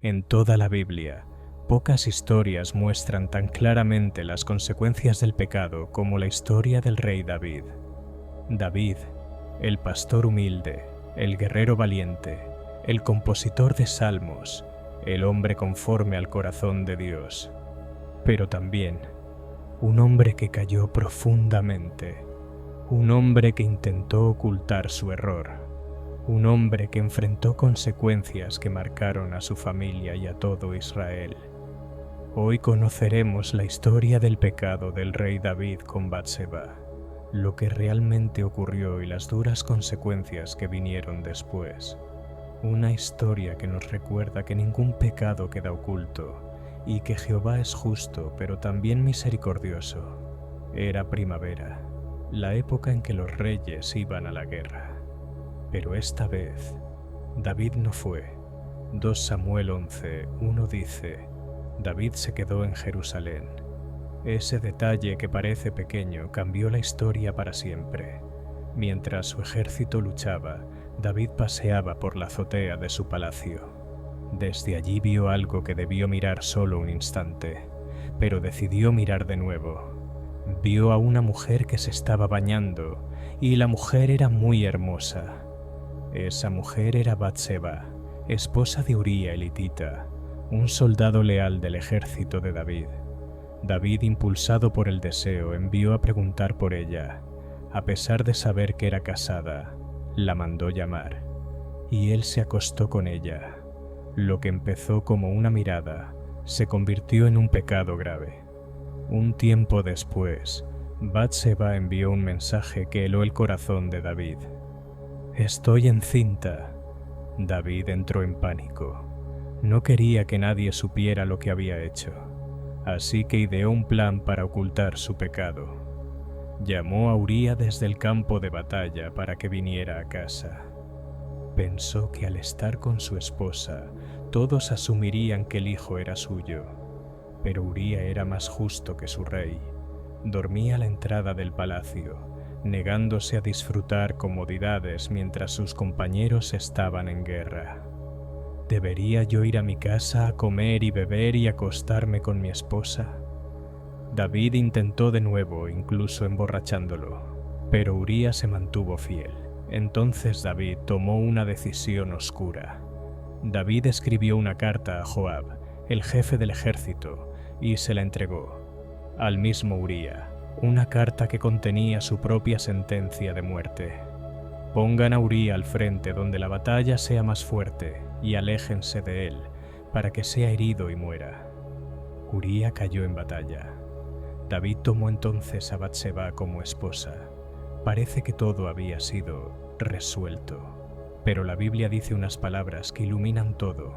En toda la Biblia, pocas historias muestran tan claramente las consecuencias del pecado como la historia del rey David. David, el pastor humilde, el guerrero valiente, el compositor de salmos, el hombre conforme al corazón de Dios, pero también un hombre que cayó profundamente, un hombre que intentó ocultar su error, un hombre que enfrentó consecuencias que marcaron a su familia y a todo Israel. Hoy conoceremos la historia del pecado del rey David con Batseba, lo que realmente ocurrió y las duras consecuencias que vinieron después. Una historia que nos recuerda que ningún pecado queda oculto y que Jehová es justo pero también misericordioso. Era primavera, la época en que los reyes iban a la guerra. Pero esta vez, David no fue. 2 Samuel 11:1 dice: David se quedó en Jerusalén. Ese detalle que parece pequeño cambió la historia para siempre. Mientras su ejército luchaba, David paseaba por la azotea de su palacio. Desde allí vio algo que debió mirar solo un instante, pero decidió mirar de nuevo. Vio a una mujer que se estaba bañando, y la mujer era muy hermosa. Esa mujer era Batseba, esposa de Uría elitita, un soldado leal del ejército de David. David, impulsado por el deseo, envió a preguntar por ella. A pesar de saber que era casada, la mandó llamar, y él se acostó con ella. Lo que empezó como una mirada se convirtió en un pecado grave. Un tiempo después, Batseba envió un mensaje que heló el corazón de David. «Estoy encinta». David entró en pánico. No quería que nadie supiera lo que había hecho, así que ideó un plan para ocultar su pecado. Llamó a Uría desde el campo de batalla para que viniera a casa. Pensó que al estar con su esposa, todos asumirían que el hijo era suyo, pero Uría era más justo que su rey. Dormía a la entrada del palacio, negándose a disfrutar comodidades mientras sus compañeros estaban en guerra. ¿Debería yo ir a mi casa a comer y beber y acostarme con mi esposa? David intentó de nuevo, incluso emborrachándolo, pero Uría se mantuvo fiel. Entonces David tomó una decisión oscura. David escribió una carta a Joab, el jefe del ejército, y se la entregó. Al mismo Uría, una carta que contenía su propia sentencia de muerte. Pongan a Uría al frente donde la batalla sea más fuerte y aléjense de él, para que sea herido y muera. Uría cayó en batalla. David tomó entonces a Batseba como esposa. Parece que todo había sido resuelto, pero la Biblia dice unas palabras que iluminan todo.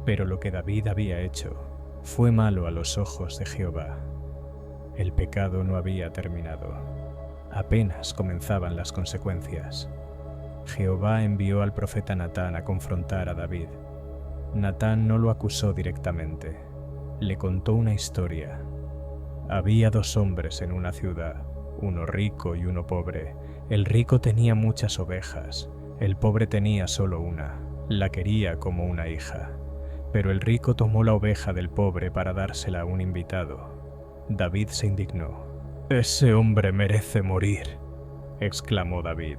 Pero lo que David había hecho fue malo a los ojos de Jehová. El pecado no había terminado. Apenas comenzaban las consecuencias. Jehová envió al profeta Natán a confrontar a David. Natán no lo acusó directamente. Le contó una historia. Había 2 hombres en una ciudad, uno rico y uno pobre. El rico tenía muchas ovejas, el pobre tenía solo una. La quería como una hija. Pero el rico tomó la oveja del pobre para dársela a un invitado. David se indignó. «Ese hombre merece morir», exclamó David.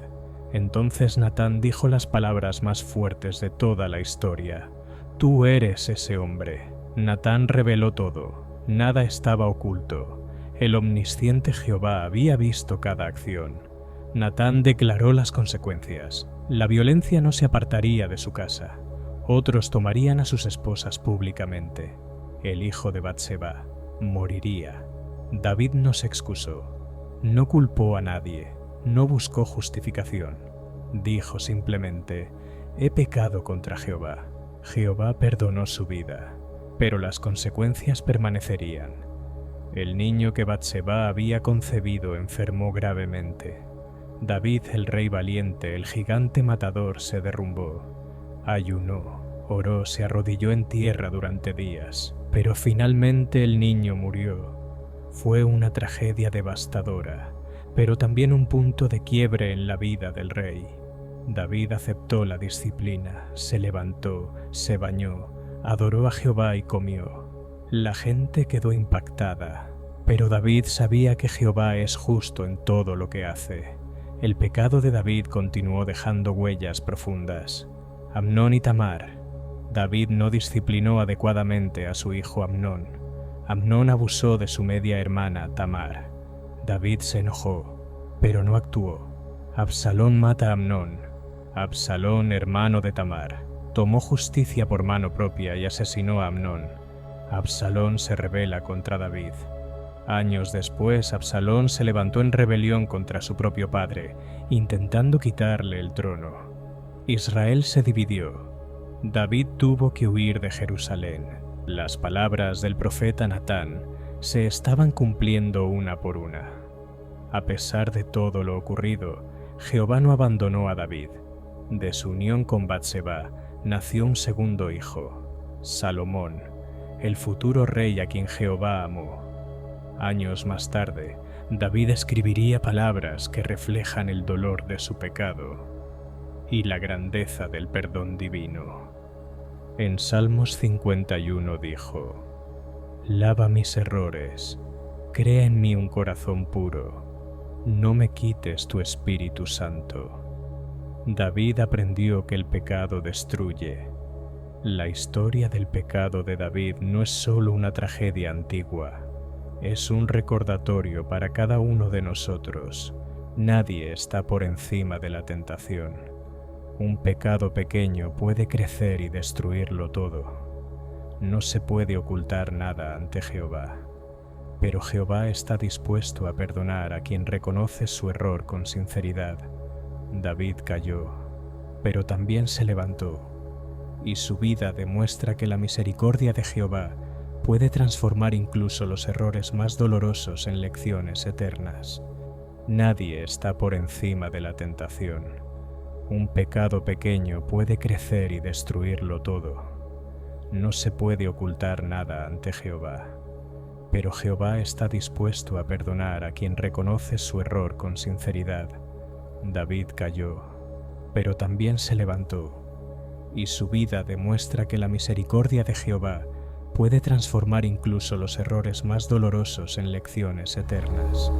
Entonces Natán dijo las palabras más fuertes de toda la historia. «Tú eres ese hombre». Natán reveló todo. Nada estaba oculto. El omnisciente Jehová había visto cada acción. Natán declaró las consecuencias. La violencia no se apartaría de su casa. Otros tomarían a sus esposas públicamente. El hijo de Batseba moriría. David no se excusó. No culpó a nadie. No buscó justificación. Dijo simplemente: «He pecado contra Jehová». Jehová perdonó su vida, pero las consecuencias permanecerían. El niño que Batseba había concebido enfermó gravemente. David, el rey valiente, el gigante matador, se derrumbó. Ayunó, oró, se arrodilló en tierra durante días, pero finalmente el niño murió. Fue una tragedia devastadora, pero también un punto de quiebre en la vida del rey. David aceptó la disciplina, se levantó, se bañó, adoró a Jehová y comió. La gente quedó impactada, pero David sabía que Jehová es justo en todo lo que hace. El pecado de David continuó dejando huellas profundas. Amnón y Tamar. David no disciplinó adecuadamente a su hijo Amnón. Amnón abusó de su media hermana Tamar. David se enojó, pero no actuó. Absalón mata a Amnón. Absalón, hermano de Tamar, tomó justicia por mano propia y asesinó a Amnón. Absalón se rebela contra David. Años después, Absalón se levantó en rebelión contra su propio padre, intentando quitarle el trono. Israel se dividió. David tuvo que huir de Jerusalén. Las palabras del profeta Natán se estaban cumpliendo una por una. A pesar de todo lo ocurrido, Jehová no abandonó a David. De su unión con Batseba nació un segundo hijo, Salomón, el futuro rey a quien Jehová amó. Años más tarde, David escribiría palabras que reflejan el dolor de su pecado y la grandeza del perdón divino. En Salmos 51 dijo: «Lava mis errores, crea en mí un corazón puro, no me quites tu Espíritu Santo». David aprendió que el pecado destruye. La historia del pecado de David no es solo una tragedia antigua, es un recordatorio para cada uno de nosotros. Nadie está por encima de la tentación. Un pecado pequeño puede crecer y destruirlo todo. No se puede ocultar nada ante Jehová, pero Jehová está dispuesto a perdonar a quien reconoce su error con sinceridad. David cayó, pero también se levantó, y su vida demuestra que la misericordia de Jehová puede transformar incluso los errores más dolorosos en lecciones eternas. Nadie está por encima de la tentación. Un pecado pequeño puede crecer y destruirlo todo. No se puede ocultar nada ante Jehová, pero Jehová está dispuesto a perdonar a quien reconoce su error con sinceridad. David cayó, pero también se levantó, y su vida demuestra que la misericordia de Jehová puede transformar incluso los errores más dolorosos en lecciones eternas.